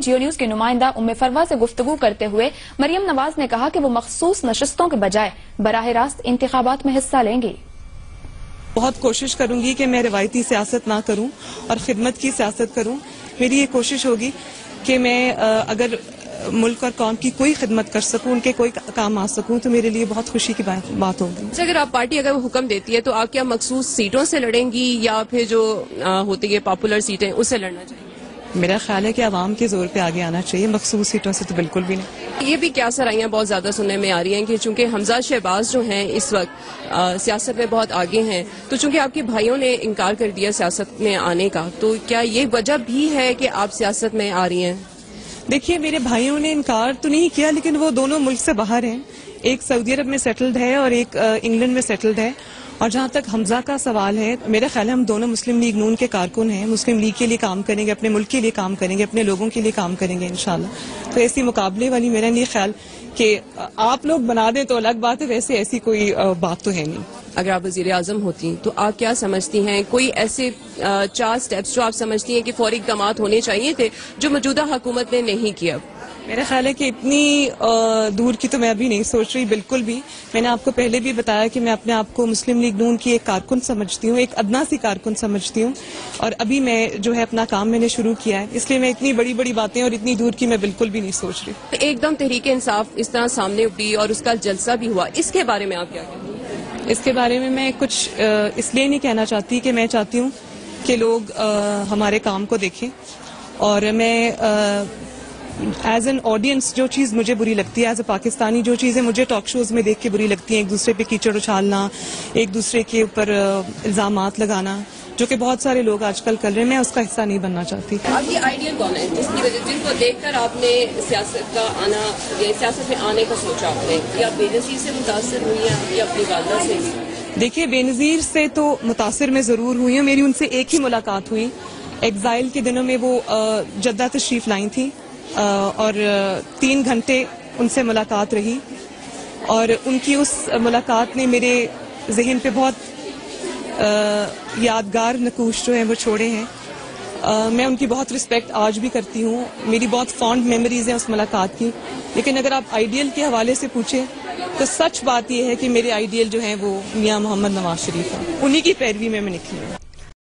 जियो news की नुमाइंदा उम्मे फरवा से गुफ्तगू करते हुए मरियम नवाज ने कहा कि वो मखसूस नशिस्तों के बजाय बराह रास्त इंतखाबात में हिस्सा लेंगी। बहुत कोशिश करूंगी कि मैं रिवायती सियासत ना करूं और खिदमत की सियासत करूं। मेरी ये कोशिश होगी कि मैं अगर मुल्क और कौम की कोई खिदमत कर सकूं, उनके कोई काम आ सकूं, तो मेरे लिए बहुत खुशी की बात होगी। अगर आप पार्टी अगर हुक्म देती है तो आप क्या मखसूस सीटों से लड़ेंगी या फिर जो होती है पॉपुलर सीटें उससे लड़ना चाहिए? मेरा ख्याल है कि आवाम के जोर पे आगे आना चाहिए, मखसूस सीटों से तो बिल्कुल भी नहीं। ये भी क्या सराइयाँ बहुत ज्यादा सुनने में आ रही हैं कि चूंकि हमजा शहबाज जो हैं इस वक्त सियासत में बहुत आगे हैं, तो चूंकि आपके भाइयों ने इनकार कर दिया सियासत में आने का, तो क्या ये वजह भी है कि आप सियासत में आ रही हैं? देखिए, मेरे भाइयों ने इनकार तो नहीं किया, लेकिन वो दोनों मुल्क से बाहर हैं। एक सऊदी अरब में सेटल्ड है और एक इंग्लैंड में सेटल्ड है। और जहाँ तक हमजा का सवाल है, मेरा ख्याल है हम दोनों मुस्लिम लीग नून के कारकुन हैं। मुस्लिम लीग के लिए काम करेंगे, अपने मुल्क के लिए काम करेंगे, अपने लोगों के लिए काम करेंगे इंशाल्लाह। तो ऐसी मुकाबले वाली मेरा नहीं ख्याल कि आप लोग बना दें तो अलग बात है, वैसे ऐसी कोई बात तो है नहीं। अगर आप वज़ीर आज़म होती तो आप क्या समझती हैं, कोई ऐसे 4 स्टेप्स जो आप समझती हैं कि फौरी इक़दामात होने चाहिए थे जो मौजूदा हुकूमत ने नहीं किया? मेरा ख्याल है कि इतनी दूर की तो मैं अभी नहीं सोच रही, बिल्कुल भी। मैंने आपको पहले भी बताया कि मैं अपने आप को मुस्लिम लीग नून की एक कारकुन समझती हूँ, एक अदना सी कारकुन समझती हूँ। और अभी मैं जो है अपना काम मैंने शुरू किया है, इसलिए मैं इतनी बड़ी बड़ी बातें और इतनी दूर की मैं बिल्कुल भी नहीं सोच रही। एकदम तहरीक इंसाफ इस तरह सामने उभरी और उसका जलसा भी हुआ, इसके बारे में आप क्या कहते हैं? इसके बारे में मैं कुछ इसलिए नहीं कहना चाहती कि मैं चाहती हूँ कि लोग हमारे काम को देखें। और मैं एज एन ऑडियंस जो चीज़ मुझे बुरी लगती है, एज ए पाकिस्तानी जो चीज़ें मुझे टॉक शोज में देख के बुरी लगती हैं, एक दूसरे पे कीचड़ उछालना, एक दूसरे के ऊपर इल्ज़ामात लगाना, जो कि बहुत सारे लोग आजकल कर रहे हैं, मैं उसका हिस्सा नहीं बनना चाहती। आपकी आइडियल कौन है जिसकी वजह जिनको देखकर आपने सियासत का आना या सियासत में आने का सोचा आपने? या बेनज़ीर से मुतासिर हुई हैं या अपनी वालदा से? देखिए, बेनज़ीर से तो मुतासिर में ज़रूर हुई हूँ। मेरी उनसे एक ही मुलाकात हुई, एग्ज़ाइल के दिनों में वो जद्दा तशरीफ़ लाई थी और 3 घंटे उनसे मुलाकात रही। और उनकी उस मुलाकात ने मेरे जहन पे बहुत यादगार नकूश जो हैं वो छोड़े हैं। मैं उनकी बहुत रिस्पेक्ट आज भी करती हूँ, मेरी बहुत फॉन्ड मेमोरीज हैं उस मुलाकात की। लेकिन अगर आप आइडियल के हवाले से पूछें तो सच बात यह है कि मेरे आइडियल जो हैं वो मियां मोहम्मद नवाज शरीफ हैं, उन्हीं की पैरवी में मैं निकली हूँ।